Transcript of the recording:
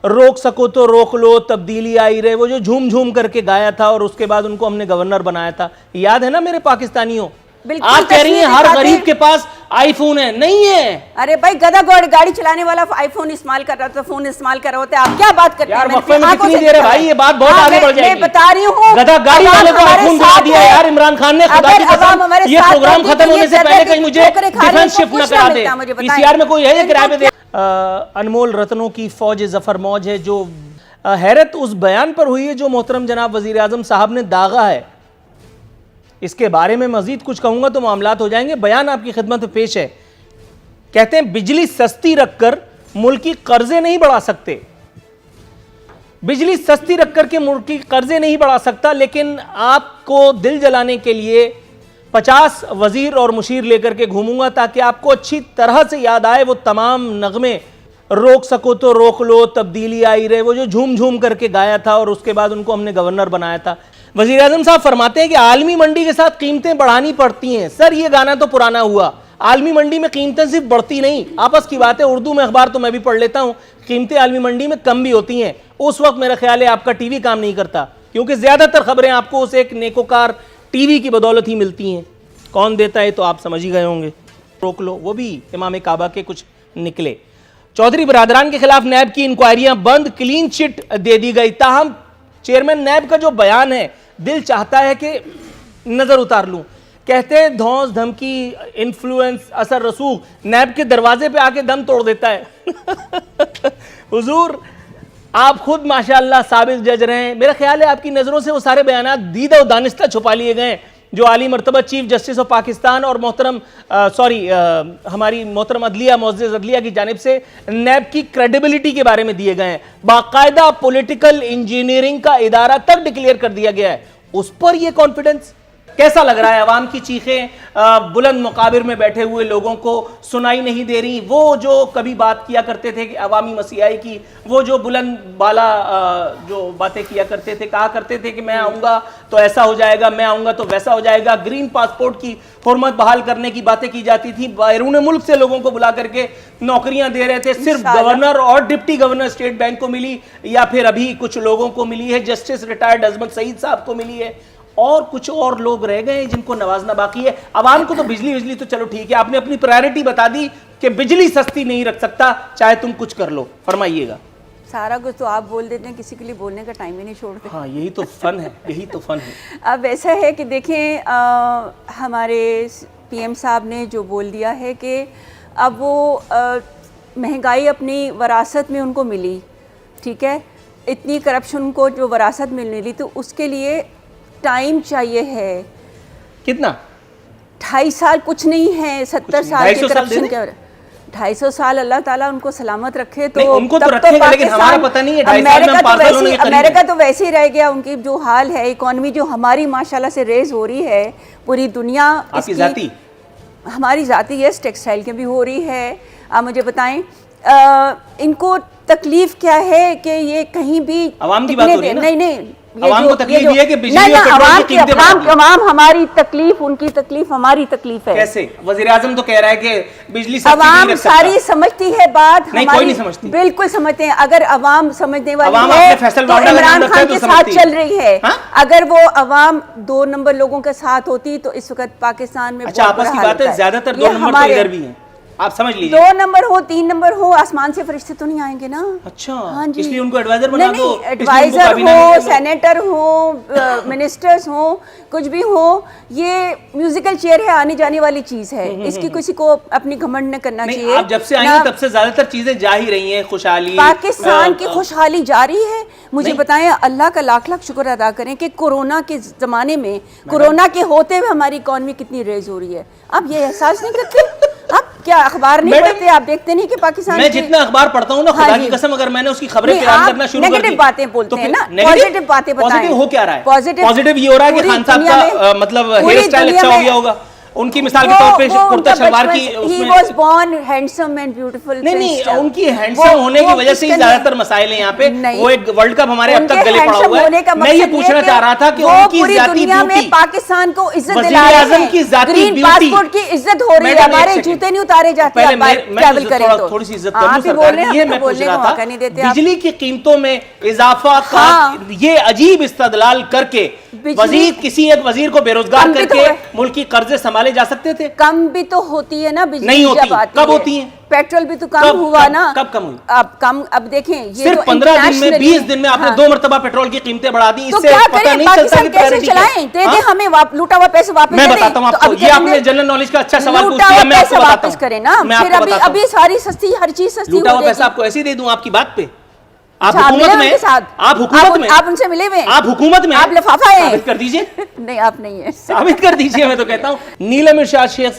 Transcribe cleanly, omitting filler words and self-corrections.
रोक सको तो रोक लो, तब्दीली आई रहे, वो जो झूम झूम करके गाया था और उसके बाद उनको हमने गवर्नर बनाया था, याद है ना मेरे पाकिस्तानियों? आप कह रही हैं हर गरीब के पास आईफोन है, नहीं है। अरे भाई गधा गाड़ी चलाने वाला आईफोन इस्तेमाल कर रहा था, फोन इस्तेमाल कर रहा होता है, आप क्या बात करते हैं? यार वक्फे में कितनी देर है भाई, ये बात बहुत आगे बढ़ जाएगी। मैं बता रही हूँ, गधा गाड़ी वाले को आईफोन दिला दिया यार इमरान खान ने, खुदा की कसम ये प्रोग्राम खत्म होने से पहले कहीं मुझे डिफेंस शिफ्ट न करा दे। पीसीआर में कोई है किराए पे दे। अनमोल रत्नों की फौज जफर मौज है, जो हैरत उस बयान पर हुई है जो मोहतरम जनाब वजीर आजम साहब ने दागा है। इसके बारे में मजीद कुछ कहूंगा तो मामलात हो जाएंगे। बयान आपकी खिदमत में पेश है। कहते हैं बिजली सस्ती रखकर मुल्क की कर्जे नहीं बढ़ा सकते, बिजली सस्ती रखकर के मुल्क की कर्जे नहीं बढ़ा सकता, लेकिन आपको दिल जलाने के लिए 50 वजीर और मुशीर लेकर के घूमूंगा ताकि आपको अच्छी तरह से याद आए वो तमाम नगमे, रोक सको तो रोक लो, तब्दीली आई रहे, वो जो झूम झूम करके गाया था और उसके बाद उनको हमने गवर्नर बनाया था। वजीर आजम साहब फरमाते हैं कि आलमी मंडी के साथ कीमतें बढ़ानी पड़ती हैं। सर ये गाना तो पुराना हुआ, आलमी मंडी में कीमतें सिर्फ बढ़ती नहीं, आपस की बात है, उर्दू में अखबार तो मैं भी पढ़ लेता हूं, कीमतें आलमी मंडी में कम भी होती हैं। उस वक्त मेरा ख्याल है आपका टीवी काम नहीं करता, क्योंकि ज्यादातर खबरें आपको उस एक नेकोकार टीवी की बदौलत ही मिलती हैं। कौन देता है तो आप समझ ही गए होंगे। रोक लो, वो भी इमाम काबा के कुछ निकले। चौधरी बरादरान के खिलाफ नैब की इंक्वायरियां बंद, क्लीन चिट दे दी गई। ताहम चेयरमैन नैब का जो बयान है दिल चाहता है कि नजर उतार लूं। कहते हैं धौंस धमकी इन्फ्लुएंस असर रसूख नैब के दरवाजे पे आके दम तोड़ देता है। हुजूर आप खुद माशाअल्लाह साबित जज रहे हैं। मेरा ख्याल है आपकी नजरों से वो सारे बयानात दीदा और दानिस्ता छुपा लिए गए जो आली मर्तबा चीफ जस्टिस ऑफ पाकिस्तान और हमारी मोहतरम अदलिया मुअज़्ज़ज़ अदलिया की जानिब से नैब की क्रेडिबिलिटी के बारे में दिए गए हैं। बाकायदा पॉलिटिकल इंजीनियरिंग का इदारा तक डिक्लेयर कर दिया गया है, उस पर यह कॉन्फिडेंस कैसा लग रहा है? अवाम की चीखें बुलंद मुकाबिर में बैठे हुए लोगों को सुनाई नहीं दे रही। वो जो कभी बात किया करते थे कि अवामी मसीहाई की, वो जो बुलंद बाला जो बातें किया करते थे, कहा करते थे कि मैं आऊँगा तो ऐसा हो जाएगा, मैं आऊँगा तो वैसा हो जाएगा, ग्रीन पासपोर्ट की हुर्मत बहाल करने की बातें की जाती थी, बैरून मुल्क से लोगों को बुला करके नौकरियां दे रहे थे, सिर्फ गवर्नर और डिप्टी गवर्नर स्टेट बैंक को मिली, या फिर अभी कुछ लोगों को मिली है, जस्टिस रिटायर्ड अजमत सईद साहब को मिली है, और कुछ और लोग रह गए जिनको नवाजना बाकी है। अवाम को तो बिजली तो चलो ठीक है, आपने अपनी प्रायोरिटी बता दी कि बिजली सस्ती नहीं रख सकता, चाहे तुम कुछ कर लो। फरमाइएगा। सारा कुछ तो आप बोल देते हैं, किसी के लिए बोलने का टाइम ही नहीं छोड़ते। हाँ यही तो फन है, यही तो फन है। अब ऐसा है कि देखें, हमारे पीएम साहब ने जो बोल दिया है कि अब वो महंगाई अपनी वरासत में उनको मिली, ठीक है, इतनी करप्शन को जो वरासत मिली तो उसके लिए टाइम चाहिए है। कितना? 2.5 साल कुछ नहीं है, 70 साल के करप्शन के। 250 साल अल्लाह ताला उनको सलामत रखे, तो उनको तो रखेगा, लेकिन हमारा पता नहीं है। अमेरिका तो वैसे ही रह गया, उनकी जो हाल है, इकोनॉमी जो हमारी माशाल्लाह से रेज हो रही है, पूरी दुनिया इसकी, हमारी जाती है, टेक्सटाइल की भी हो रही है। आप मुझे बताएं इनको तकलीफ क्या है कि ये कहीं भी आवाम की बात हो रही है ना? नहीं आवाम को तकलीफ ये है कि बिजली और पेट्रोल की कीमतें बढ़ गई। आवाम हमारी तकलीफ, उनकी तकलीफ हमारी तकलीफ है। कैसे? वज़ीर आज़म तो कह रहा है कि बिजली सस्ती अवाम नहीं सारी समझती है बात, नहीं, कोई नहीं समझती। बिल्कुल समझते हैं। अगर अवाम समझने वाली है तो इमरान खान के साथ चल रही है। अगर वो अवाम 2 नंबर लोगों के साथ होती तो इस वक्त पाकिस्तान में अच्छा, आपस की बात है, ज्यादातर 2 नंबर तो इधर भी हैं, आप समझ लीजिए। 2 नंबर हो, 3 नंबर हो, आसमान से फरिश्ते तो नहीं आएंगे ना। अच्छा, हाँ जी, इसलिए उनको एडवाइजर बना दो। एडवाइजर हो, सेनेटर हो, मिनिस्टर्स हो, कुछ भी हो, ये म्यूजिकल चेयर है, आने जाने वाली चीज है, इसकी किसी को अपनी घमंड न करना चाहिए। आप जब से आई हैं तब से ज्यादातर चीजें जा ही रही हैं, खुशहाली, पाकिस्तान की खुशहाली जारी है। मुझे बताएं, अल्लाह का लाख लाख शुक्र अदा करें कि कोरोना के जमाने में, कोरोना के होते हुए हमारी इकोनॉमी कितनी रेज हो रही है। आप ये एहसास नहीं करते? आप क्या अखबार नहीं पढ़ते? आप देखते नहीं कि पाकिस्तान मैं जितना अखबार पढ़ता हूँ ना, खुदा की कसम, अगर मैंने उसकी खबरें बयान करना शुरू कर दी, नेगेटिव बातें बोलते हैं ना, पॉजिटिव बातें बताएं। पॉजिटिव हो क्या रहा है? पॉजिटिव ये हो रहा है कि खान साहब का मतलब हेयर स्टाइल अच्छा हो गया होगा, उनकी मिसाल के तौर पे कुर्ता शलवार की he was born handsome and beautiful नहीं, prince. उनकी हैंडसम होने की वजह से ही ज्यादातर मसाइल हैं यहाँ पे। वो एक वर्ल्ड कप हमारे अब तक गले पड़ा हुआ है। मैं ये पूछना चाह रहा था कि उनकी जाती ब्यूटी, पाकिस्तान को इज्जत वज़ीर दिला रहे आज़म हैं, की जाती ग्रीन ब्यूटी, पासपोर्ट की इज्जत हो रही है, हमारे जूते नहीं उतारे जाते पहले हैं मैं ट्रैवल करें तो। थोड़ी सी इज्जत कर लूं आप ही सरकार बोल रहे की। हैं, ये आपको मैं पूछ बोलने रहा का था, मौका नहीं देते आप। बिजली की कीमतों में इजाफा का ये अजीब इस्तदलाल करके वजीर, किसी एक वजीर को बेरोजगार करके मुल्क की कर्जे संभाले जा सकते थे? कम भी तो होती है ना बिजली, नहीं होती। जब आती कब है। होती है? पेट्रोल भी तो कम हुआ ना। कब कम हुई? अब कम, अब देखें ये सिर्फ तो 15 दिन में, 20 दिन में आपने हाँ। 2 मरतबा पेट्रोल की कीमतें बढ़ा दी। तो इससे क्या पता करें, नहीं चलता पाकिस्तान कि कैसे प्रायोरिटी चलाएं? दे दे हमें लूटा हुआ पैसा वापस मैं दे दें। बताता हूं तो आपको, अब ये क्या आपने करेंगे? जनरल नॉलेज का अच्छा सवाल पूछ लूटा लिया। हुआ मैं आपको पैसा बताता वापस हूं, करें ना, मैं फिर आपको बताता हूं। अभी सारी सस्ती, हर चीज सस्ती लूटा हो हुआ पैसा जाएगी। आपको ऐसे ही दे दूं आपकी बात पे? आप अच्छा, हुकूमत मिले में, उनके साथ? आप हुकूमत में, आप उनसे मिले हुए? आप हुकूमत में, आप लिफाफा हैं? साबित कर दीजिए। नहीं, आप नहीं है। साबित कर दीजिए। मैं तो कहता हूं नीलम इरशाद शेख